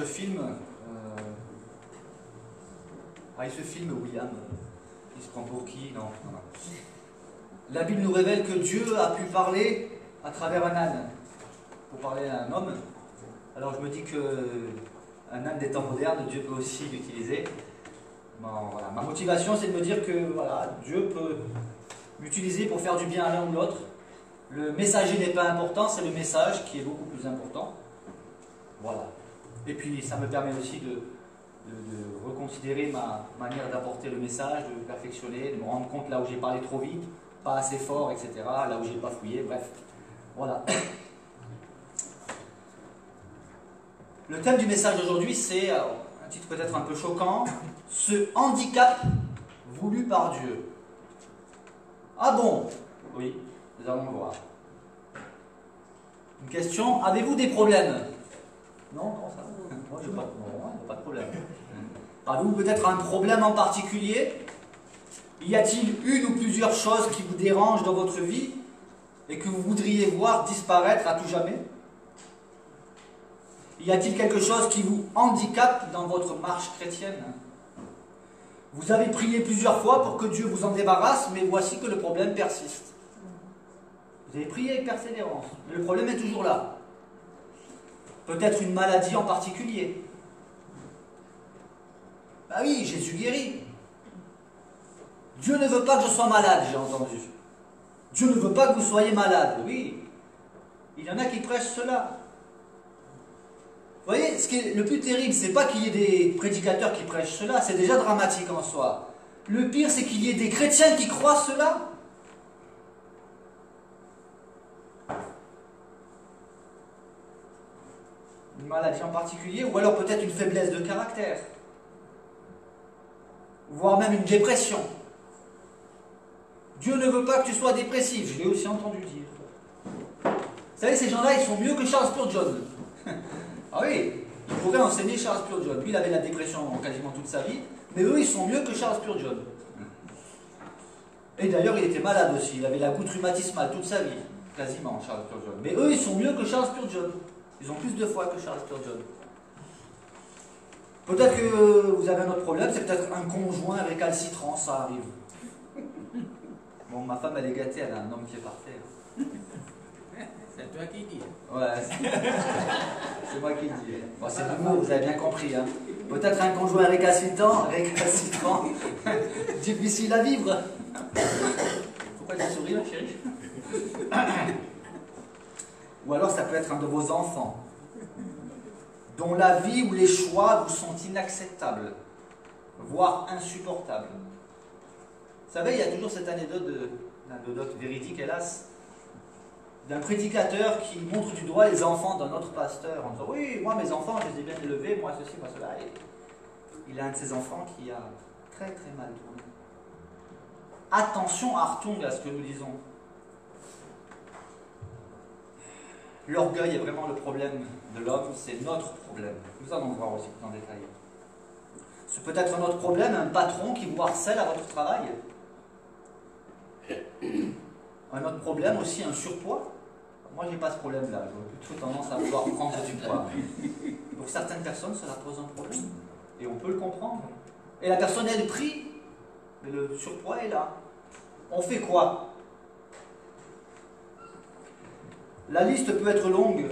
ce film. Il se filme William. Il se prend pour qui? Non. La Bible nous révèle que Dieu a pu parler à travers un âne. Pour parler à un homme. Alors je me dis que un âne des temps modernes, Dieu peut aussi l'utiliser. Bon, voilà. Ma motivation, c'est de me dire que voilà, Dieu peut m'utiliser pour faire du bien à l'un ou l'autre. Le messager n'est pas important, c'est le message qui est beaucoup plus important. Voilà. Et puis ça me permet aussi de reconsidérer ma manière d'apporter le message, de perfectionner, de me rendre compte là où j'ai parlé trop vite, pas assez fort, etc. Là où j'ai pas fouillé, bref. Voilà. Le thème du message d'aujourd'hui, c'est, un titre peut-être un peu choquant, ce handicap voulu par Dieu. Ah bon? Oui, nous allons le voir. Une question, avez-vous des problèmes? Non, non, ça va. Moi, j'ai pas de problème. Avez-vous peut-être un problème en particulier? Y a-t-il une ou plusieurs choses qui vous dérangent dans votre vie et que vous voudriez voir disparaître à tout jamais? Y a-t-il quelque chose qui vous handicape dans votre marche chrétienne? Vous avez prié plusieurs fois pour que Dieu vous en débarrasse, mais voici que le problème persiste. Vous avez prié avec persévérance, mais le problème est toujours là. Peut-être une maladie en particulier. Ah oui, Jésus guérit. Dieu ne veut pas que je sois malade, j'ai entendu. Dieu ne veut pas que vous soyez malade. Oui, il y en a qui prêchent cela. Vous voyez, ce qui est le plus terrible, c'est pas qu'il y ait des prédicateurs qui prêchent cela, c'est déjà dramatique en soi. Le pire, c'est qu'il y ait des chrétiens qui croient cela. Une maladie en particulier, ou alors peut-être une faiblesse de caractère, voire même une dépression. Dieu ne veut pas que tu sois dépressif, je l'ai aussi entendu dire. Vous savez, ces gens-là, ils sont mieux que Charles Spurgeon. Ah oui, il pourrait enseigner Charles Spurgeon. Lui, il avait la dépression quasiment toute sa vie, mais eux, ils sont mieux que Charles Spurgeon. Et d'ailleurs, il était malade aussi, il avait la goutte rhumatismale toute sa vie, quasiment, Charles Spurgeon. Mais eux, ils sont mieux que Charles Spurgeon. Ils ont plus de foi que Charles Spurgeon. Peut-être que vous avez un autre problème, c'est peut-être un conjoint récalcitrant, ça arrive. Bon, ma femme, elle est gâtée, elle a un homme qui est parfait. C'est toi qui dis. Ouais, c'est moi qui le dis. Bon, c'est l'humour, vous avez bien compris. Hein. Peut-être un conjoint récalcitrant, difficile à vivre. Pourquoi tu souris, ma chérie? Ou alors ça peut être un de vos enfants, dont la vie ou les choix vous sont inacceptables, voire insupportables. Vous savez, il y a toujours cette anecdote véridique, hélas, d'un prédicateur qui montre du doigt les enfants d'un autre pasteur en disant « Oui, moi mes enfants, je les ai bien élevés, moi ceci, moi cela. » Et il a un de ses enfants qui a très très mal tourné. Attention, Hartung, à ce que nous disons. L'orgueil est vraiment le problème de l'homme, c'est notre problème. Nous allons voir aussi plus en détail. C'est peut-être notre problème, un patron qui vous harcèle à votre travail. Un autre problème aussi, un surpoids. Moi, j'ai pas ce problème-là. J'ai plutôt tendance à vouloir prendre du poids. Pour certaines personnes, cela pose un problème. Et on peut le comprendre. Et la personne, elle prie, mais le surpoids est là. On fait quoi? La liste peut être longue.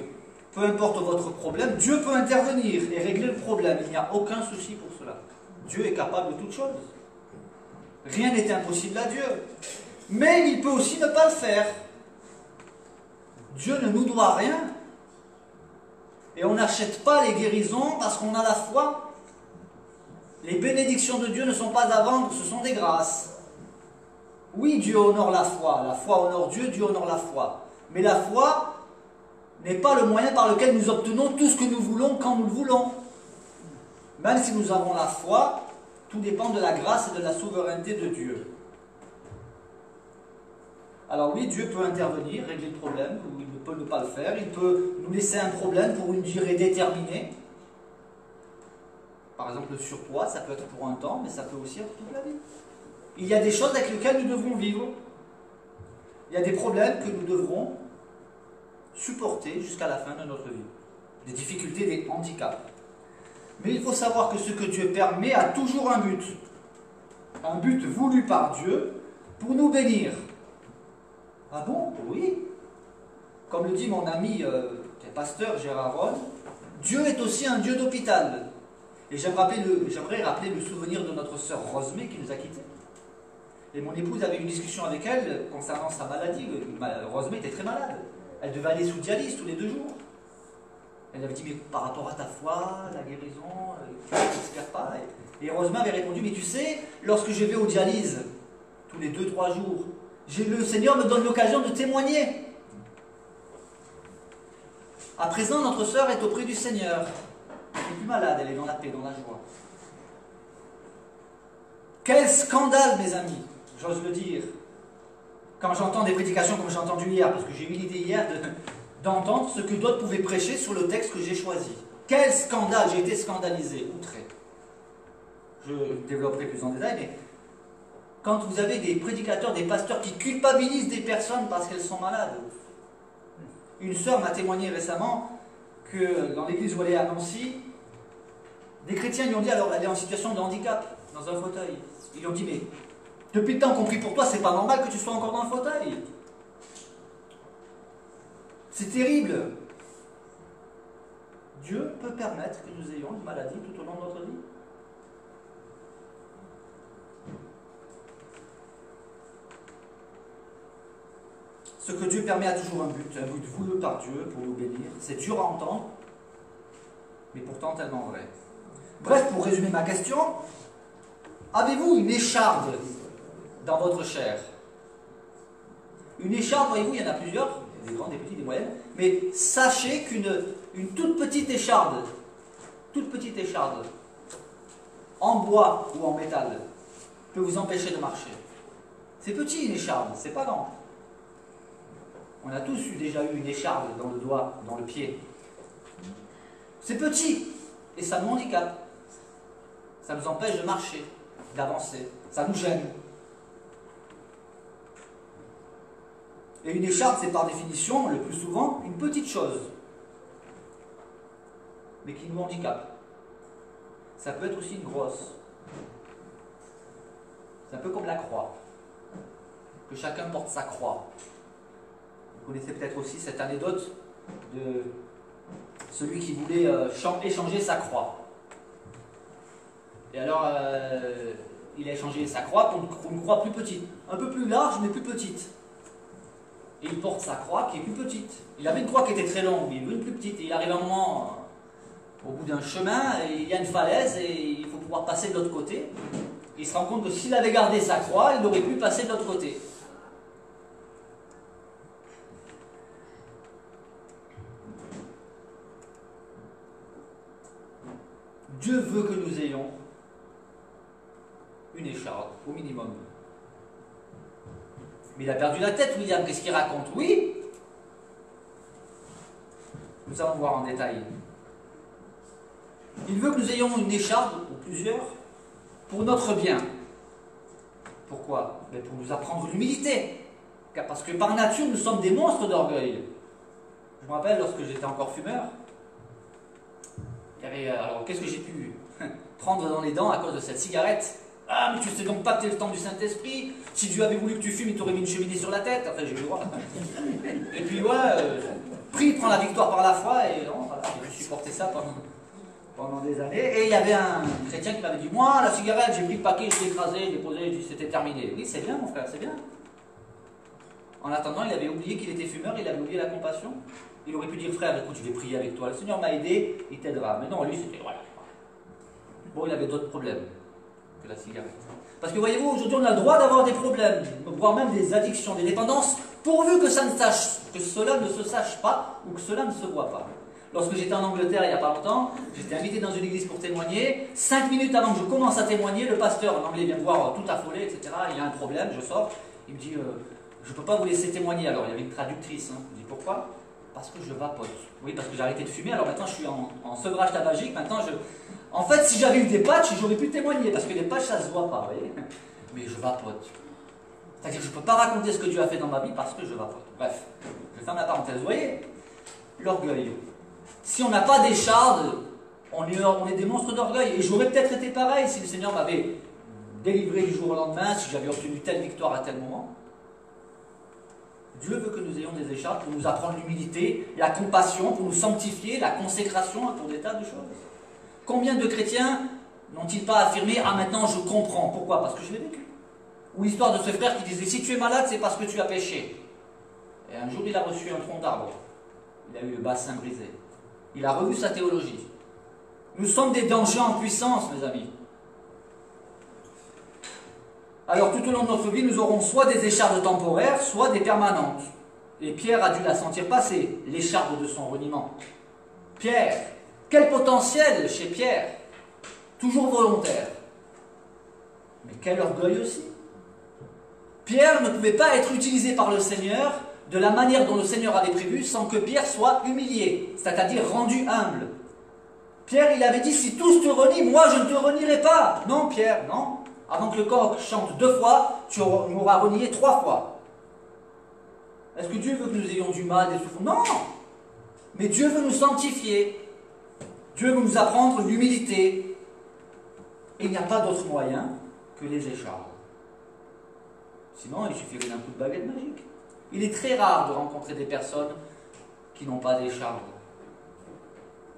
Peu importe votre problème, Dieu peut intervenir et régler le problème. Il n'y a aucun souci pour cela. Dieu est capable de toutes choses. Rien n'est impossible à Dieu. Mais il peut aussi ne pas le faire. Dieu ne nous doit rien. Et on n'achète pas les guérisons parce qu'on a la foi. Les bénédictions de Dieu ne sont pas à vendre, ce sont des grâces. Oui, Dieu honore la foi. La foi honore Dieu, Dieu honore la foi. Mais la foi n'est pas le moyen par lequel nous obtenons tout ce que nous voulons quand nous le voulons. Même si nous avons la foi, tout dépend de la grâce et de la souveraineté de Dieu. Alors oui, Dieu peut intervenir, régler le problème, ou il peut ne pas le faire. Il peut nous laisser un problème pour une durée déterminée. Par exemple, le surpoids, ça peut être pour un temps, mais ça peut aussi être toute la vie. Il y a des choses avec lesquelles nous devrons vivre. Il y a des problèmes que nous devrons supporter jusqu'à la fin de notre vie. Des difficultés, des handicaps. Mais il faut savoir que ce que Dieu permet a toujours un but. Un but voulu par Dieu pour nous bénir. Ah bon? Oui. Comme le dit mon ami qui est pasteur Gérard Ron, Dieu est aussi un Dieu d'hôpital. Et j'aimerais rappeler le souvenir de notre sœur Rosemée qui nous a quittés. Et mon épouse avait une discussion avec elle concernant sa maladie. Rosemée était très malade. Elle devait aller sous dialyse tous les 2 jours. Elle avait dit, mais par rapport à ta foi, la guérison, tu n'espères pas. Et Rosemée avait répondu, mais tu sais, lorsque je vais aux dialyses, tous les 2-3 jours, le Seigneur me donne l'occasion de témoigner. À présent, notre sœur est auprès du Seigneur. Elle n'est plus malade, elle est dans la paix, dans la joie. Quel scandale, mes amis, j'ose le dire, quand j'entends des prédications comme j'ai entendu hier, parce que j'ai eu l'idée hier d'entendre ce que d'autres pouvaient prêcher sur le texte que j'ai choisi. Quel scandale, j'ai été scandalisé, outré. Je développerai plus en détail, mais quand vous avez des prédicateurs, des pasteurs qui culpabilisent des personnes parce qu'elles sont malades. Une sœur m'a témoigné récemment que dans l'église où elle est à Nancy, des chrétiens lui ont dit, alors elle est en situation de handicap, dans un fauteuil. Ils lui ont dit, mais depuis le temps qu'on prie pour toi, c'est pas normal que tu sois encore dans le fauteuil. C'est terrible. Dieu peut permettre que nous ayons une maladie tout au long de notre vie. Ce que Dieu permet a toujours un but voulu par Dieu pour nous bénir. C'est dur à entendre, mais pourtant tellement vrai. Bref, pour résumer ma question, avez-vous une écharde dans votre chair? Une écharde, voyez-vous, il y en a plusieurs, des grandes, des petites, des moyennes, mais sachez qu'une toute petite écharde, en bois ou en métal, peut vous empêcher de marcher. C'est petit une écharde, c'est pas grand. On a tous déjà eu une écharde dans le doigt, dans le pied. C'est petit, et ça nous handicape. Ça nous empêche de marcher, d'avancer. Ça nous gêne. Et une écharde, c'est par définition, le plus souvent, une petite chose, mais qui nous handicape. Ça peut être aussi une grosse. C'est un peu comme la croix. Que chacun porte sa croix. Vous connaissez peut-être aussi cette anecdote de celui qui voulait échanger sa croix. Et alors, il a échangé sa croix pour une croix plus petite. Un peu plus large, mais plus petite. Et il porte sa croix qui est plus petite. Il avait une croix qui était très longue, mais il veut une plus petite. Et il arrive un moment, au bout d'un chemin, et il y a une falaise, et il faut pouvoir passer de l'autre côté. Et il se rend compte que s'il avait gardé sa croix, il aurait pu passer de l'autre côté. Dieu veut que nous ayons une écharde, au minimum. Mais il a perdu la tête, William, qu'est-ce qu'il raconte? Oui. Nous allons voir en détail. Il veut que nous ayons une écharde, ou plusieurs, pour notre bien. Pourquoi? Pour nous apprendre l'humilité. Parce que par nature, nous sommes des monstres d'orgueil. Je me rappelle, lorsque j'étais encore fumeur, alors qu'est-ce que j'ai pu prendre dans les dents à cause de cette cigarette? Ah, mais tu sais donc pas que tu es le temps du Saint-Esprit. Si Dieu avait voulu que tu fumes, il t'aurait mis une cheminée sur la tête. Enfin, j'ai eu le droit. Et puis, prie, prends la victoire par la foi. Et non, voilà, j'ai supporté ça pendant des années. Et il y avait un chrétien qui m'avait dit, moi, la cigarette, j'ai pris le paquet, je l'ai écrasé, je l'ai posé, j'ai dit, c'était terminé. Oui, c'est bien, mon frère, c'est bien. En attendant, il avait oublié qu'il était fumeur, il avait oublié la compassion. Il aurait pu dire, frère, écoute, je vais prier avec toi. Le Seigneur m'a aidé, il t'aidera. Mais non, lui, c'était, voilà. Bon, il avait d'autres problèmes que la cigarette. Parce que voyez-vous, aujourd'hui, on a le droit d'avoir des problèmes, voire même des addictions, des dépendances, pourvu que cela ne se sache pas ou que cela ne se voit pas. Lorsque j'étais en Angleterre il n'y a pas longtemps, j'étais invité dans une église pour témoigner. 5 minutes avant que je commence à témoigner, le pasteur en anglais vient me voir tout affolé, etc. Il y a un problème, je sors. Il me dit, je ne peux pas vous laisser témoigner. Alors, il y avait une traductrice. Hein. Je dis, pourquoi? Parce que je vapote. Oui, parce que j'ai arrêté de fumer, alors maintenant je suis en sevrage tabagique. Maintenant, en fait, si j'avais eu des patchs, j'aurais pu témoigner, parce que les patchs, ça ne se voit pas, vous voyez. Mais je vapote. C'est-à-dire que je ne peux pas raconter ce que Dieu a fait dans ma vie parce que je vapote. Bref, je ferme la parenthèse. Vous voyez, l'orgueil. Si on n'a pas d'écharde, On est des monstres d'orgueil. Et j'aurais peut-être été pareil si le Seigneur m'avait délivré du jour au lendemain, si j'avais obtenu telle victoire à tel moment. Dieu veut que nous ayons des écharpes pour nous apprendre l'humilité, la compassion, pour nous sanctifier, la consécration, pour des tas de choses. Combien de chrétiens n'ont-ils pas affirmé « Ah, maintenant je comprends ». Pourquoi? Parce que je l'ai vécu. Ou l'histoire de ce frère qui disait « Si tu es malade, c'est parce que tu as péché ». Et un jour, il a reçu un tronc d'arbre. Il a eu le bassin brisé. Il a revu sa théologie. Nous sommes des dangers en puissance, mes amis. Alors, tout au long de notre vie, nous aurons soit des échardes temporaires, soit des permanentes. Et Pierre a dû la sentir passer, l'écharde de son reniement. Pierre, quel potentiel chez Pierre, toujours volontaire. Mais quel orgueil aussi. Pierre ne pouvait pas être utilisé par le Seigneur de la manière dont le Seigneur avait prévu sans que Pierre soit humilié, c'est-à-dire rendu humble. Pierre, il avait dit, si tous te renient, moi je ne te renierai pas. Non, Pierre, non. Avant que le coq chante 2 fois, tu m'auras renié 3 fois. Est-ce que Dieu veut que nous ayons du mal, des souffrances? Non. Mais Dieu veut nous sanctifier. Dieu veut nous apprendre l'humilité. Et il n'y a pas d'autre moyen que les échardes. Sinon, il suffirait d'un coup de baguette magique. Il est très rare de rencontrer des personnes qui n'ont pas d'échardes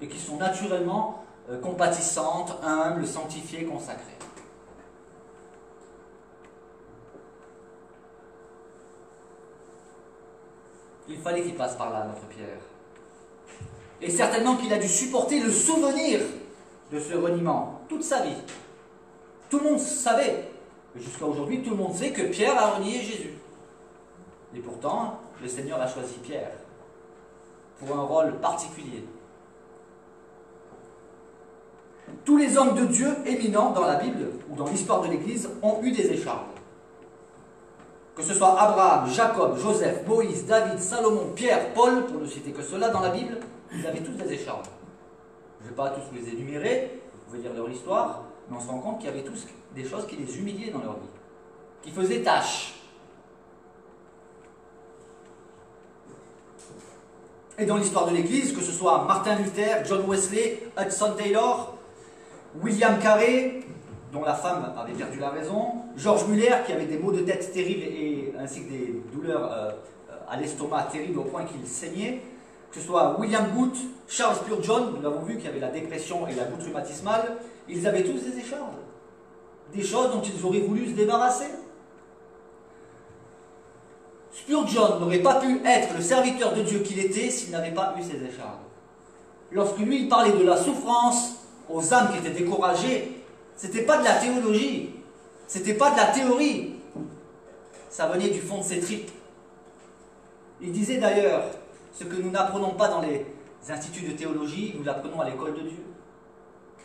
et qui sont naturellement compatissantes, humbles, sanctifiées, consacrées. Il fallait qu'il passe par là, notre Pierre. Et certainement qu'il a dû supporter le souvenir de ce reniement toute sa vie. Tout le monde savait, et jusqu'à aujourd'hui, tout le monde sait que Pierre a renié Jésus. Et pourtant, le Seigneur a choisi Pierre pour un rôle particulier. Tous les hommes de Dieu éminents dans la Bible ou dans l'histoire de l'Église ont eu des échardes. Que ce soit Abraham, Jacob, Joseph, Moïse, David, Salomon, Pierre, Paul, pour ne citer que ceux-là dans la Bible, ils avaient tous des échardes. Je ne vais pas tous les énumérer, vous pouvez lire leur histoire, mais on se rend compte qu'il y avait tous des choses qui les humiliaient dans leur vie, qui faisaient tâche. Et dans l'histoire de l'Église, que ce soit Martin Luther, John Wesley, Hudson Taylor, William Carey, dont la femme avait perdu la raison, George Muller, qui avait des maux de tête terribles ainsi que des douleurs à l'estomac terribles au point qu'il saignait, que ce soit William Booth, Charles Spurgeon, nous l'avons vu, qui avait la dépression et la goutte rhumatismale, ils avaient tous des échardes, des choses dont ils auraient voulu se débarrasser. Spurgeon n'aurait pas pu être le serviteur de Dieu qu'il était s'il n'avait pas eu ses échardes. Lorsque lui, il parlait de la souffrance aux âmes qui étaient découragées, c'était pas de la théologie, c'était pas de la théorie, ça venait du fond de ses tripes. Il disait d'ailleurs, ce que nous n'apprenons pas dans les instituts de théologie, nous l'apprenons à l'école de Dieu,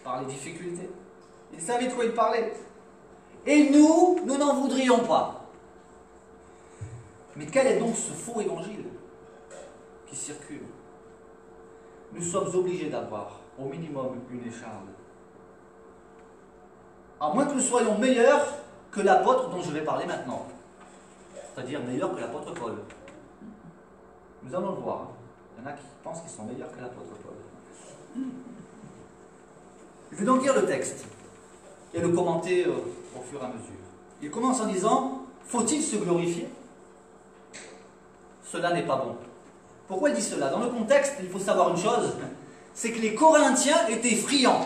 par les difficultés. Il savait de quoi il parlait. Et nous n'en voudrions pas. Mais quel est donc ce faux évangile qui circule? Nous sommes obligés d'avoir au minimum une écharde. À moins que nous soyons meilleurs que l'apôtre dont je vais parler maintenant. C'est-à-dire meilleurs que l'apôtre Paul. Nous allons le voir. Il y en a qui pensent qu'ils sont meilleurs que l'apôtre Paul. Je vais donc lire le texte et le commenter au fur et à mesure. Il commence en disant « Faut-il se glorifier ? Cela n'est pas bon. » Pourquoi il dit cela? Dans le contexte, il faut savoir une chose, c'est que les Corinthiens étaient friands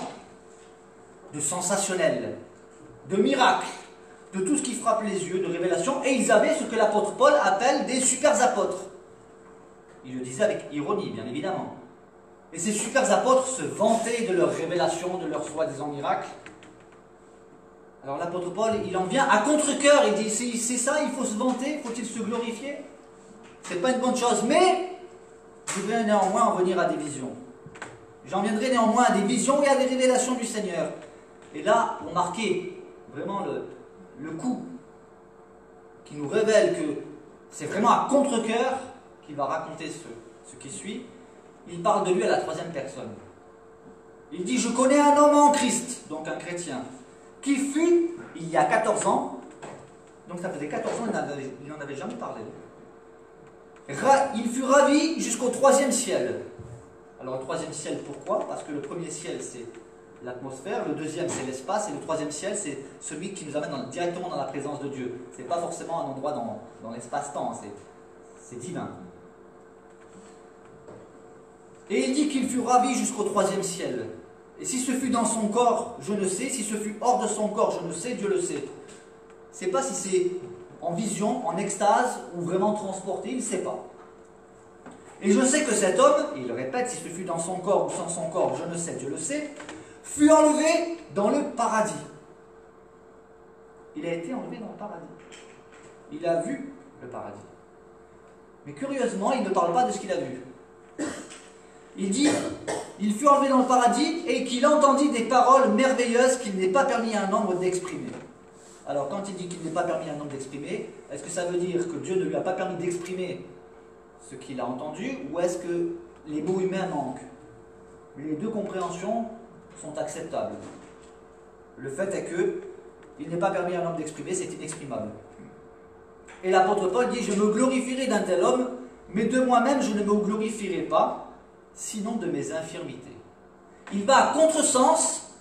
de sensationnel, de miracles, de tout ce qui frappe les yeux, de révélations, et ils avaient ce que l'apôtre Paul appelle des super apôtres. Il le disait avec ironie, bien évidemment. Et ces super apôtres se vantaient de leurs révélations, de leurs soi-disant miracles. Alors l'apôtre Paul, il en vient à contre-cœur, il dit, c'est ça, il faut se vanter, faut-il se glorifier? C'est pas une bonne chose, mais je vais néanmoins en venir à des visions. J'en viendrai néanmoins à des visions et à des révélations du Seigneur. Et là, pour marquer vraiment le coup qui nous révèle que c'est vraiment à contre-cœur qu'il va raconter ce qui suit, il parle de lui à la troisième personne. Il dit « Je connais un homme en Christ », donc un chrétien, qui fut, il y a 14 ans, donc ça faisait 14 ans, il n'en avait jamais parlé. Il fut ravi jusqu'au 3e ciel. Alors le troisième ciel, pourquoi? Parce que le premier ciel, c'est l'atmosphère, le deuxième, c'est l'espace, et le troisième ciel, c'est celui qui nous amène directement dans la présence de Dieu. Ce n'est pas forcément un endroit dans l'espace-temps, c'est divin. Et il dit qu'il fut ravi jusqu'au troisième ciel. Et si ce fut dans son corps, je ne sais. Si ce fut hors de son corps, je ne sais. Dieu le sait. Je ne sais pas si c'est en vision, en extase, ou vraiment transporté, il ne sait pas. Et je sais que cet homme, et il le répète, si ce fut dans son corps ou sans son corps, je ne sais, Dieu le sait, fut enlevé dans le paradis. Il a été enlevé dans le paradis. Il a vu le paradis. Mais curieusement, il ne parle pas de ce qu'il a vu. Il dit, il fut enlevé dans le paradis et qu'il entendit des paroles merveilleuses qu'il n'est pas permis à un homme d'exprimer. Alors quand il dit qu'il n'est pas permis à un homme d'exprimer, est-ce que ça veut dire que Dieu ne lui a pas permis d'exprimer ce qu'il a entendu, ou est-ce que les mots humains manquent? Les deux compréhensions sont acceptables. Le fait est que il n'est pas permis à un homme d'exprimer, c'est inexprimable. Et l'apôtre Paul dit, je me glorifierai d'un tel homme, mais de moi-même je ne me glorifierai pas, sinon de mes infirmités. Il va à contresens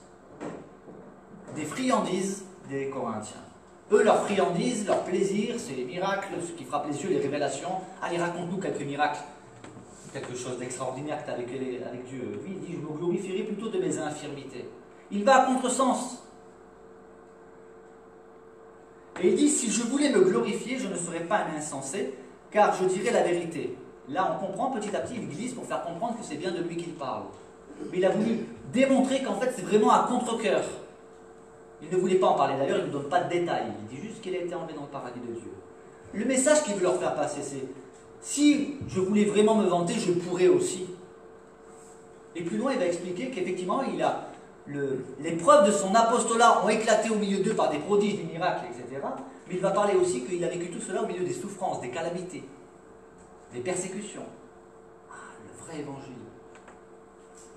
des friandises des Corinthiens. Eux, leur friandise, leur plaisir, c'est les miracles, ce qui frappe les yeux, les révélations. Allez, raconte-nous quelques miracles, quelque chose d'extraordinaire que tu as avec Dieu. Lui, il dit, je me glorifierai plutôt de mes infirmités. Il va à contresens. Et il dit, si je voulais me glorifier, je ne serais pas un insensé, car je dirais la vérité. Là, on comprend petit à petit, il glisse pour faire comprendre que c'est bien de lui qu'il parle. Mais il a voulu démontrer qu'en fait, c'est vraiment à contre-cœur. Il ne voulait pas en parler, d'ailleurs, il ne donne pas de détails. Il dit juste qu'il a été enlevé dans le paradis de Dieu. Le message qu'il veut leur faire passer, c'est si je voulais vraiment me vanter, je pourrais aussi. Et plus loin, il va expliquer qu'effectivement, les preuves de son apostolat ont éclaté au milieu d'eux par des prodiges, des miracles, etc. Mais il va parler aussi qu'il a vécu tout cela au milieu des souffrances, des calamités, des persécutions. Ah, le vrai évangile.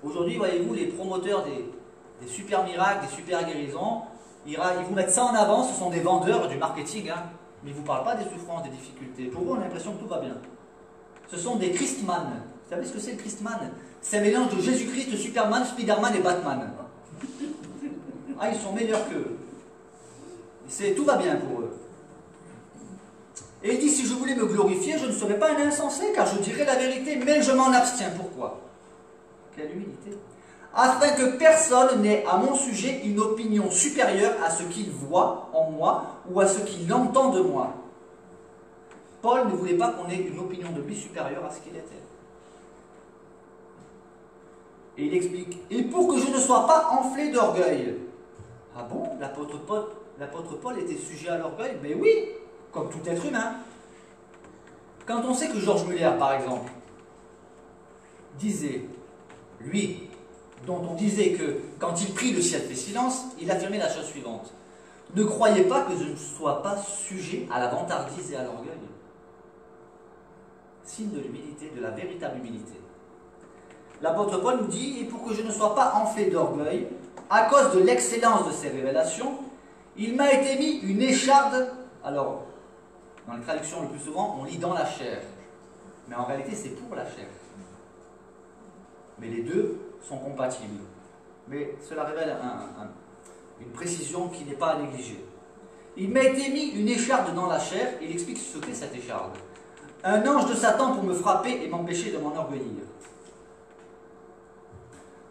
Aujourd'hui, voyez-vous, les promoteurs des super miracles, des super guérisons, ils vous mettent ça en avant, ce sont des vendeurs du marketing, hein, mais ils ne vous parlent pas des souffrances, des difficultés. Pour vous, on a l'impression que tout va bien. Ce sont des Christman. Vous savez ce que c'est le Christman? C'est un mélange de Jésus-Christ, Superman, Spider-Man et Batman. Ah, ils sont meilleurs qu'eux. Tout va bien pour eux. Et il dit, si je voulais me glorifier, je ne serais pas un insensé, car je dirais la vérité, mais je m'en abstiens. Pourquoi? Quelle humilité. Afin que personne n'ait à mon sujet une opinion supérieure à ce qu'il voit en moi ou à ce qu'il entend de moi. Paul ne voulait pas qu'on ait une opinion de lui supérieure à ce qu'il était. Et il explique, et pour que je ne sois pas enflé d'orgueil. Ah bon, l'apôtre Paul était sujet à l'orgueil? Mais oui, comme tout être humain. Quand on sait que Georges Muller, par exemple, disait, lui, dont on disait que quand il prie, le ciel fait silence, il affirmait la chose suivante. Ne croyez pas que je ne sois pas sujet à la vantardise et à l'orgueil. Signe de l'humilité, de la véritable humilité. L'apôtre Paul nous dit, et pour que je ne sois pas enflé d'orgueil, à cause de l'excellence de ses révélations, il m'a été mis une écharde. Alors, dans les traductions le plus souvent, on lit dans la chair. Mais en réalité, c'est pour la chair. Mais les deux sont compatibles. Mais cela révèle une précision qui n'est pas à négliger. Il m'a été mis une écharde dans la chair, et il explique ce qu'est cette écharde. Un ange de Satan pour me frapper et m'empêcher de m'enorgueillir.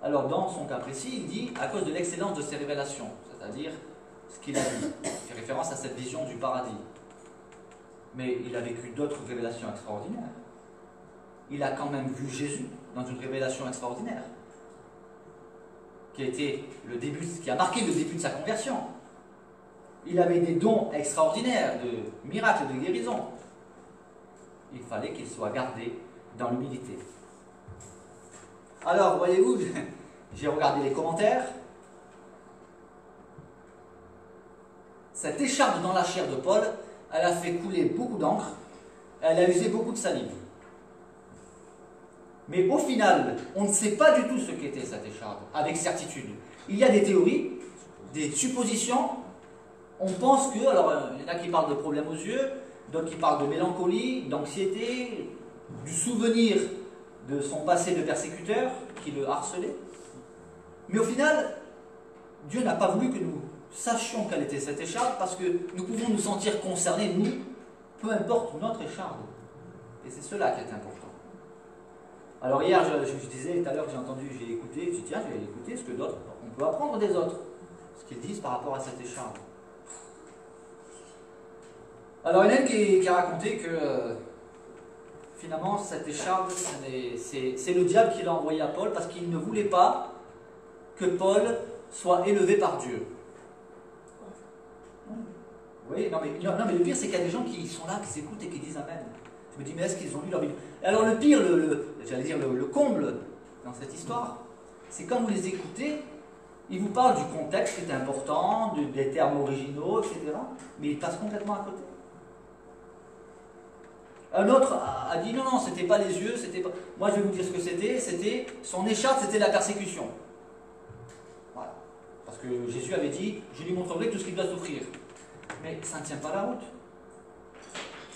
Alors dans son cas précis, il dit à cause de l'excellence de ses révélations, c'est-à-dire ce qu'il a vu. Il fait référence à cette vision du paradis. Mais il a vécu d'autres révélations extraordinaires. Il a quand même vu Jésus dans une révélation extraordinaire, qui a marqué le début de sa conversion. Il avait des dons extraordinaires, de miracles, de guérison. Il fallait qu'il soit gardé dans l'humilité. Alors, voyez-vous, j'ai regardé les commentaires. Cette écharpe dans la chair de Paul, elle a fait couler beaucoup d'encre, elle a usé beaucoup de salive. Mais au final, on ne sait pas du tout ce qu'était cette écharpe, avec certitude. Il y a des théories, des suppositions. On pense que, alors il y en a qui parlent de problèmes aux yeux, d'autres qui parlent de mélancolie, d'anxiété, du souvenir de son passé de persécuteur qui le harcelait. Mais au final, Dieu n'a pas voulu que nous sachions quelle était cette écharde parce que nous pouvons nous sentir concernés, nous, peu importe notre écharde. Et c'est cela qui est important. Alors hier, je disais tout à l'heure que j'ai écouté, je dis tiens, je vais écouter ce que d'autres, on peut apprendre des autres, ce qu'ils disent par rapport à cette écharde. Alors il y en a une qui a raconté que finalement cette écharde, c'est le diable qui l'a envoyé à Paul parce qu'il ne voulait pas que Paul soit élevé par Dieu. Oui, non mais le pire c'est qu'il y a des gens qui sont là, qui s'écoutent et qui disent Amen. Je me dis mais est-ce qu'ils ont lu leur Bible? Alors le pire, j'allais dire le comble dans cette histoire, c'est quand vous les écoutez, ils vous parlent du contexte qui est important, des termes originaux, etc. Mais ils passent complètement à côté. Un autre a dit non, c'était pas les yeux, c'était pas... Moi je vais vous dire ce que c'était son écharpe, c'était la persécution. Voilà. Parce que Jésus avait dit, je lui montrerai tout ce qu'il doit souffrir. Mais ça ne tient pas la route.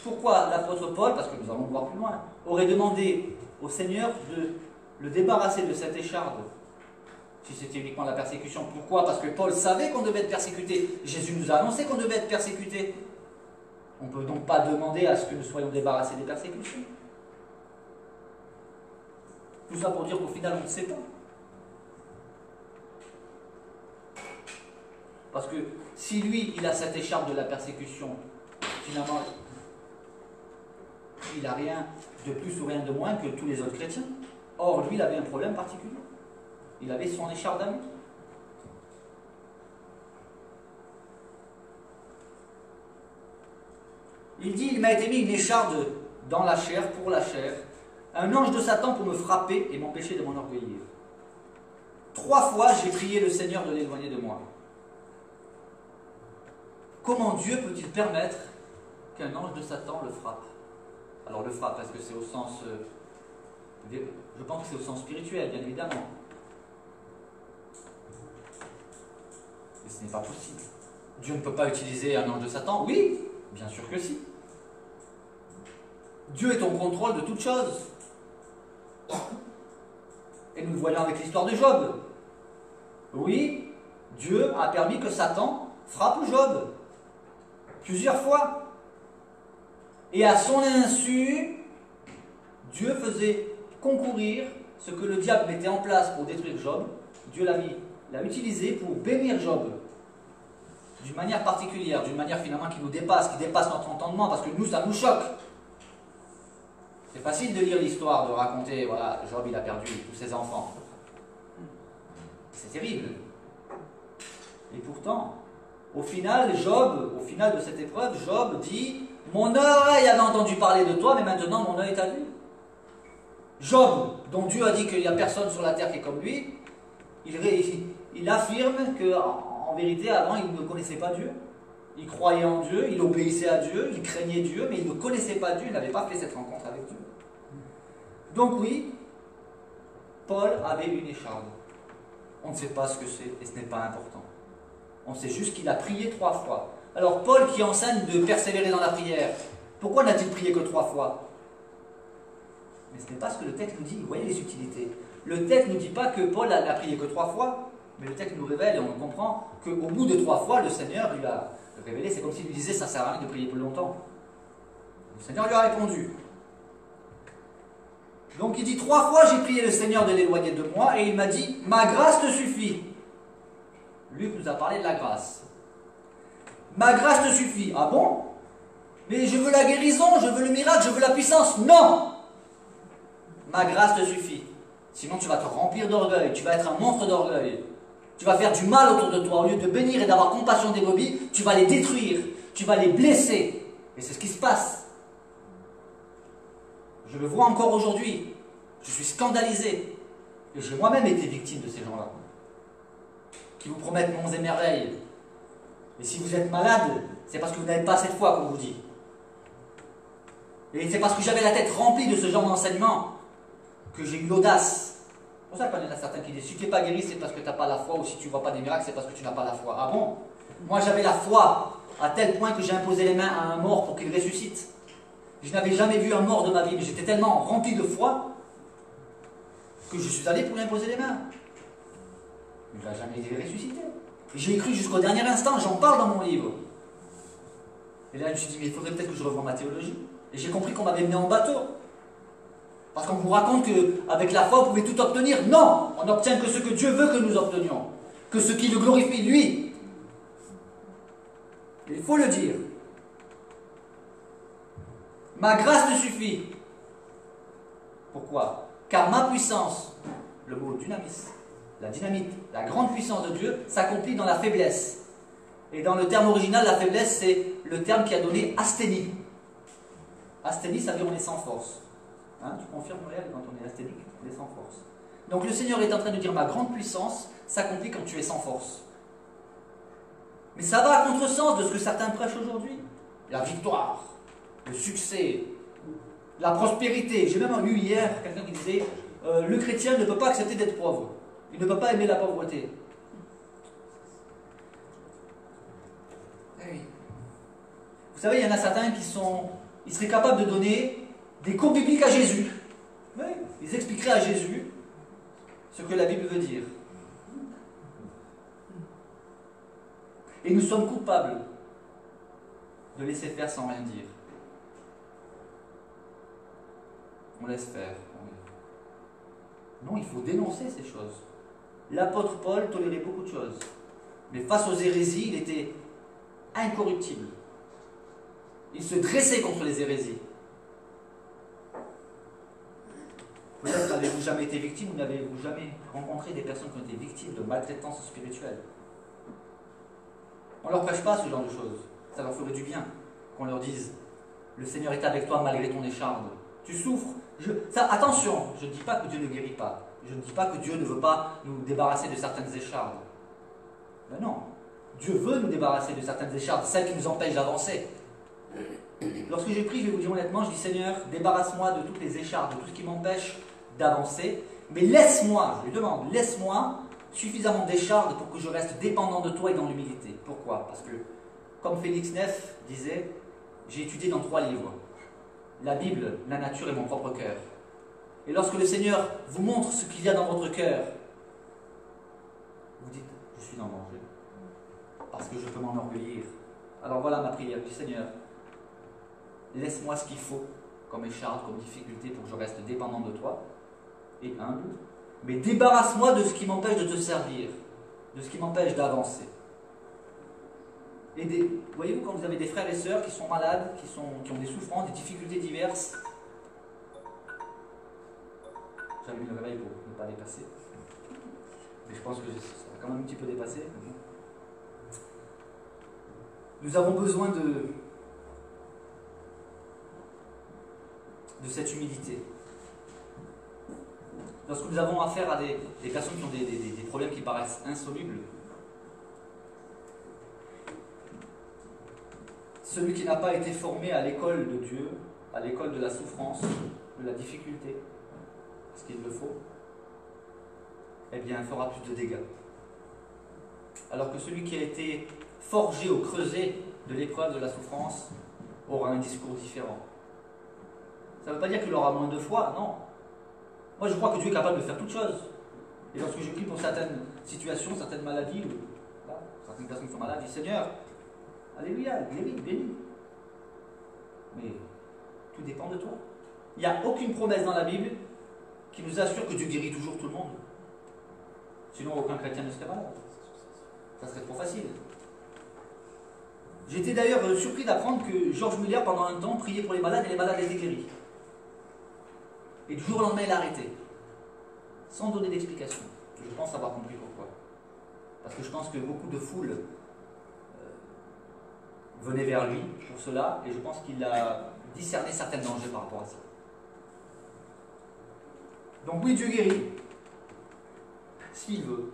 Pourquoi l'apôtre Paul, parce que nous allons voir plus loin, aurait demandé au Seigneur de le débarrasser de cette écharde si c'était uniquement la persécution? Pourquoi? Parce que Paul savait qu'on devait être persécuté. Jésus nous a annoncé qu'on devait être persécuté. On ne peut donc pas demander à ce que nous soyons débarrassés des persécutions. Tout ça pour dire qu'au final, on ne sait pas. Parce que si lui, il a cette écharpe de la persécution, finalement, il n'a rien de plus ou rien de moins que tous les autres chrétiens. Or, lui, il avait un problème particulier. Il avait son écharpe d'amis. Il dit, il m'a été mis une écharde dans la chair, pour la chair, un ange de Satan pour me frapper et m'empêcher de m'enorgueillir. 3 fois, j'ai prié le Seigneur de l'éloigner de moi. Comment Dieu peut-il permettre qu'un ange de Satan le frappe? Alors le frappe, parce que c'est au sens... je pense que c'est au sens spirituel, bien évidemment. Mais ce n'est pas possible. Dieu ne peut pas utiliser un ange de Satan? Oui, bien sûr que si. Dieu est au contrôle de toutes choses. Et nous le voyons avec l'histoire de Job. Oui, Dieu a permis que Satan frappe Job. Plusieurs fois. Et à son insu, Dieu faisait concourir ce que le diable mettait en place pour détruire Job. Dieu l'a utilisé pour bénir Job. D'une manière particulière, d'une manière finalement qui nous dépasse, qui dépasse notre entendement, parce que nous, ça nous choque. C'est facile de lire l'histoire, de raconter, voilà, Job, il a perdu tous ses enfants. C'est terrible. Et pourtant, au final de cette épreuve, Job dit, mon œil avait entendu parler de toi, mais maintenant mon œil t'a vu. Job, dont Dieu a dit qu'il n'y a personne sur la terre qui est comme lui, il affirme qu'en vérité, avant, il ne connaissait pas Dieu. Il croyait en Dieu, il obéissait à Dieu, il craignait Dieu, mais il ne connaissait pas Dieu, il n'avait pas fait cette rencontre avec Dieu. Donc oui, Paul avait une écharde. On ne sait pas ce que c'est, et ce n'est pas important. On sait juste qu'il a prié 3 fois. Alors Paul qui enseigne de persévérer dans la prière, pourquoi n'a-t-il prié que 3 fois? Mais ce n'est pas ce que le texte nous dit, vous voyez les subtilités. Le texte ne nous dit pas que Paul n'a prié que 3 fois, mais le texte nous révèle, et on comprend, qu'au bout de 3 fois, le Seigneur lui a révélé, c'est comme s'il lui disait, ça ne sert à rien de prier plus longtemps. Le Seigneur lui a répondu. Donc il dit 3 fois, j'ai prié le Seigneur de l'éloigner de moi, et il m'a dit, ma grâce te suffit. Luc nous a parlé de la grâce. Ma grâce te suffit. Ah bon? Mais je veux la guérison, je veux le miracle, je veux la puissance. Non! Ma grâce te suffit. Sinon tu vas te remplir d'orgueil, tu vas être un monstre d'orgueil. Tu vas faire du mal autour de toi. Au lieu de bénir et d'avoir compassion des brebis, tu vas les détruire, tu vas les blesser. Et c'est ce qui se passe. Je le vois encore aujourd'hui. Je suis scandalisé. Et j'ai moi-même été victime de ces gens-là. Qui vous promettent monts et merveilles. Et si vous êtes malade, c'est parce que vous n'avez pas cette foi qu'on vous dit. Et c'est parce que j'avais la tête remplie de ce genre d'enseignement que j'ai eu l'audace. C'est pour ça qu'il y en a certains qui disent, si tu n'es pas guéri, c'est parce que tu n'as pas la foi, ou si tu ne vois pas des miracles, c'est parce que tu n'as pas la foi. Ah bon? Moi j'avais la foi, à tel point que j'ai imposé les mains à un mort pour qu'il ressuscite. Je n'avais jamais vu un mort de ma vie, mais j'étais tellement rempli de foi que je suis allé pour lui imposer les mains. Il n'a jamais été ressuscité. J'ai cru jusqu'au dernier instant, j'en parle dans mon livre. Et là, je me suis dit, mais il faudrait peut-être que je revoie ma théologie. Et j'ai compris qu'on m'avait mené en bateau. Parce qu'on vous raconte qu'avec la foi, vous pouvez tout obtenir. Non, on n'obtient que ce que Dieu veut que nous obtenions. Que ce qui le glorifie, lui. Il faut le dire. Ma grâce me suffit. Pourquoi? Car ma puissance, le mot dynamis, la dynamite, la grande puissance de Dieu, s'accomplit dans la faiblesse. Et dans le terme original, la faiblesse, c'est le terme qui a donné asthénie. Asthénie, ça veut dire on est sans force. Hein, tu confirmes, Muriel, quand on est asthénique, on est sans force. Donc le Seigneur est en train de dire, ma grande puissance s'accomplit quand tu es sans force. Mais ça va à contresens de ce que certains prêchent aujourd'hui. La victoire, le succès, la prospérité. J'ai même lu hier quelqu'un qui disait, le chrétien ne peut pas accepter d'être pauvre. Il ne peut pas aimer la pauvreté. Oui. Vous savez, il y en a certains ils seraient capables de donner des cours bibliques à Jésus. Oui. Ils expliqueraient à Jésus ce que la Bible veut dire. Et nous sommes coupables de laisser faire sans rien dire. On laisse faire. Non, il faut dénoncer ces choses. L'apôtre Paul tolérait beaucoup de choses. Mais face aux hérésies, il était incorruptible. Il se dressait contre les hérésies. Peut-être n'avez-vous jamais été victime ou n'avez-vous jamais rencontré des personnes qui ont été victimes de maltraitance spirituelle. On ne leur prêche pas ce genre de choses. Ça leur ferait du bien qu'on leur dise « Le Seigneur est avec toi malgré ton écharde. Tu souffres. » Attention, je ne dis pas que Dieu ne guérit pas. Je ne dis pas que Dieu ne veut pas nous débarrasser de certaines échardes. Mais non. Dieu veut nous débarrasser de certaines échardes, celles qui nous empêchent d'avancer. Lorsque j'ai prié, je vais vous dire honnêtement, je dis Seigneur, débarrasse-moi de toutes les échardes, de tout ce qui m'empêche d'avancer. Mais laisse-moi, je lui demande, laisse-moi suffisamment d'échardes pour que je reste dépendant de toi et dans l'humilité. Pourquoi? Parce que, comme Félix Neff disait, j'ai étudié dans 3 livres. La Bible, la nature et mon propre cœur. Et lorsque le Seigneur vous montre ce qu'il y a dans votre cœur, vous dites, je suis en danger. Parce que je peux m'enorgueillir. Alors voilà ma prière, du Seigneur. Laisse-moi ce qu'il faut, comme écharde, comme difficulté, pour que je reste dépendant de toi et humble. Mais débarrasse-moi de ce qui m'empêche de te servir, de ce qui m'empêche d'avancer. Et voyez-vous, quand vous avez des frères et sœurs qui sont malades, qui ont des souffrances, des difficultés diverses, j'avais mis le réveil pour ne pas dépasser, mais je pense que ça va quand même un petit peu dépasser. Nous avons besoin de cette humilité. Lorsque nous avons affaire à des personnes qui ont des problèmes qui paraissent insolubles, celui qui n'a pas été formé à l'école de Dieu, à l'école de la souffrance, de la difficulté, parce qu'il le faut, eh bien, fera plus de dégâts. Alors que celui qui a été forgé au creuset de l'épreuve de la souffrance aura un discours différent. Ça ne veut pas dire qu'il aura moins de foi, non. Moi, je crois que Dieu est capable de faire toutes choses. Et lorsque je prie pour certaines situations, certaines maladies, certaines personnes qui sont malades, je dis Seigneur, alléluia, guéris, bénis. Mais tout dépend de toi. Il n'y a aucune promesse dans la Bible qui nous assure que Dieu guérit toujours tout le monde. Sinon, aucun chrétien ne serait malade. Ça serait trop facile. J'étais d'ailleurs surpris d'apprendre que Georges Muller, pendant un temps, priait pour les malades et les malades étaient guéris. Et du jour au lendemain, il a arrêté. Sans donner d'explication. Je pense avoir compris pourquoi. Parce que je pense que beaucoup de foules venaient vers lui pour cela, et je pense qu'il a discerné certains dangers par rapport à ça. Donc oui, Dieu guérit, s'il veut.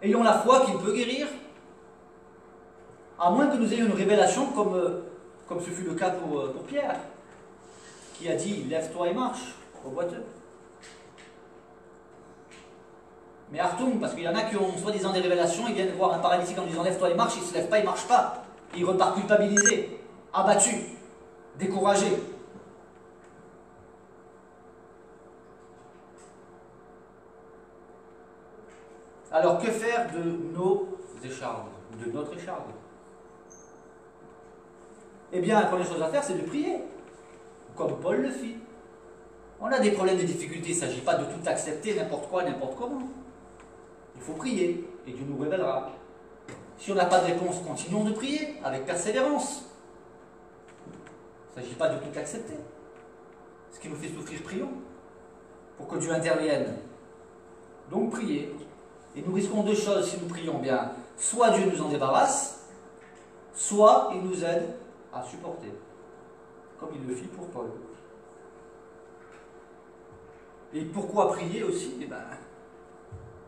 Ayons la foi qu'il peut guérir, à moins que nous ayons une révélation comme ce fut le cas pour Pierre, qui a dit « Lève-toi et marche » au boiteux. Mais Artung, parce qu'il y en a qui ont soi-disant des révélations, ils viennent voir un paralytique en disant « Lève-toi et marche », il ne se lève pas, il ne marche pas. Il repart culpabilisé, abattu, découragé. Alors que faire de nos échardes, de notre écharde? Eh bien, la première chose à faire, c'est de prier, comme Paul le fit. On a des problèmes, des difficultés, il ne s'agit pas de tout accepter, n'importe quoi, n'importe comment. Il faut prier, et Dieu nous révélera. Si on n'a pas de réponse, continuons de prier, avec persévérance. Il ne s'agit pas de tout accepter. Ce qui nous fait souffrir, prions, pour que Dieu intervienne. Donc priez. Et nous risquons deux choses si nous prions bien. Soit Dieu nous en débarrasse, soit il nous aide à supporter, comme il le fit pour Paul. Et pourquoi prier aussi? Eh bien,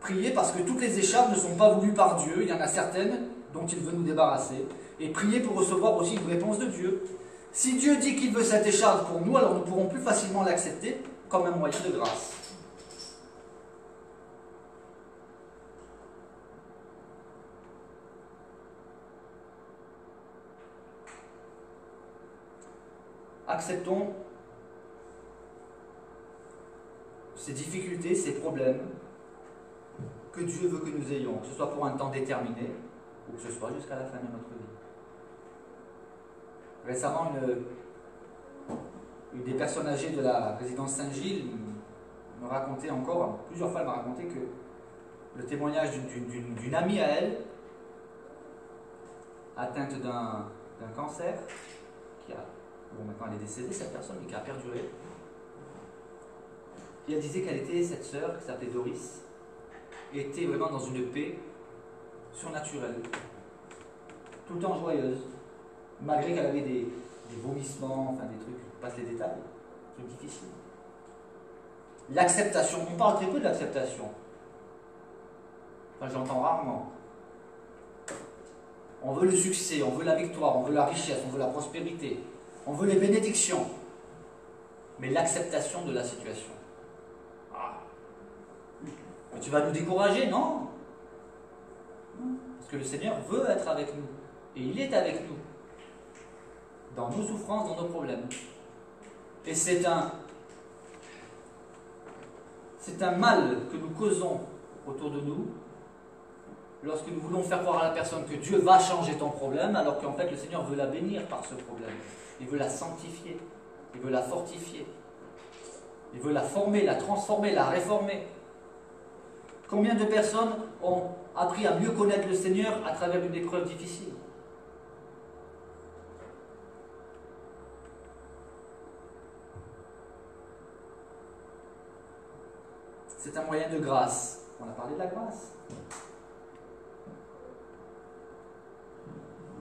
prier parce que toutes les écharpes ne sont pas voulues par Dieu, il y en a certaines dont il veut nous débarrasser. Et prier pour recevoir aussi une réponse de Dieu. Si Dieu dit qu'il veut cette écharpe pour nous, alors nous pourrons plus facilement l'accepter comme un moyen de grâce. Acceptons ces difficultés, ces problèmes que Dieu veut que nous ayons, que ce soit pour un temps déterminé ou que ce soit jusqu'à la fin de notre vie. Récemment, une des personnes âgées de la résidence Saint-Gilles me racontait encore, plusieurs fois elle m'a raconté que le témoignage d'une amie à elle, atteinte d'un cancer, maintenant elle est décédée cette personne, mais qui a perduré. Et elle disait qu'elle était, cette sœur, qui s'appelait Doris, était vraiment dans une paix surnaturelle, tout le temps joyeuse, malgré qu'elle avait des vomissements, enfin des trucs, je passe les détails, des trucs difficiles. L'acceptation, on parle très peu de l'acceptation. Enfin, j'entends rarement. On veut le succès, on veut la victoire, on veut la richesse, on veut la prospérité, on veut les bénédictions. Mais l'acceptation de la situation. Mais tu vas nous décourager, non? Parce que le Seigneur veut être avec nous. Et il est avec nous. Dans nos souffrances, dans nos problèmes. Et c'est un mal que nous causons autour de nous lorsque nous voulons faire croire à la personne que Dieu va changer ton problème, alors qu'en fait le Seigneur veut la bénir par ce problème. Il veut la sanctifier. Il veut la fortifier. Il veut la former, la transformer, la réformer. Combien de personnes ont appris à mieux connaître le Seigneur à travers une épreuve difficile? C'est un moyen de grâce. On a parlé de la grâce.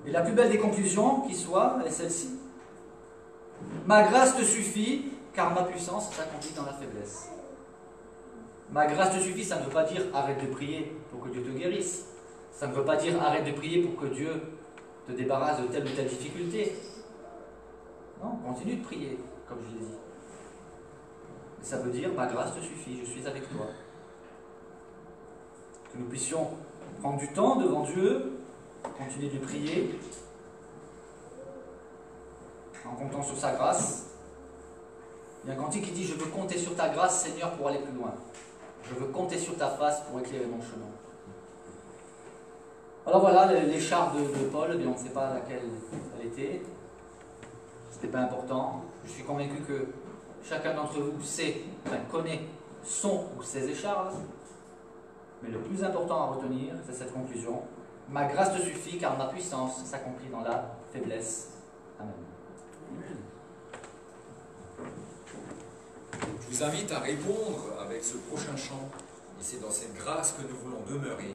Et la plus belle des conclusions qui soit est celle-ci. Ma grâce te suffit, car ma puissance s'accomplit dans la faiblesse. Ma grâce te suffit, ça ne veut pas dire arrête de prier pour que Dieu te guérisse. Ça ne veut pas dire arrête de prier pour que Dieu te débarrasse de telle ou telle difficulté. Non, continue de prier, comme je l'ai dit. Mais ça veut dire ma grâce te suffit, je suis avec toi. Que nous puissions prendre du temps devant Dieu, continuer de prier, en comptant sur sa grâce. Il y a un cantique qui dit « Je veux compter sur ta grâce, Seigneur, pour aller plus loin. Je veux compter sur ta face pour éclairer mon chemin. » Alors voilà, l'écharpe de Paul, on ne sait pas laquelle elle était. Ce n'était pas important. Je suis convaincu que chacun d'entre vous connaît son ou ses écharpes. Mais le plus important à retenir, c'est cette conclusion. Ma grâce te suffit, car ma puissance s'accomplit dans la faiblesse. Amen. Je vous invite à répondre avec ce prochain chant, et c'est dans cette grâce que nous voulons demeurer.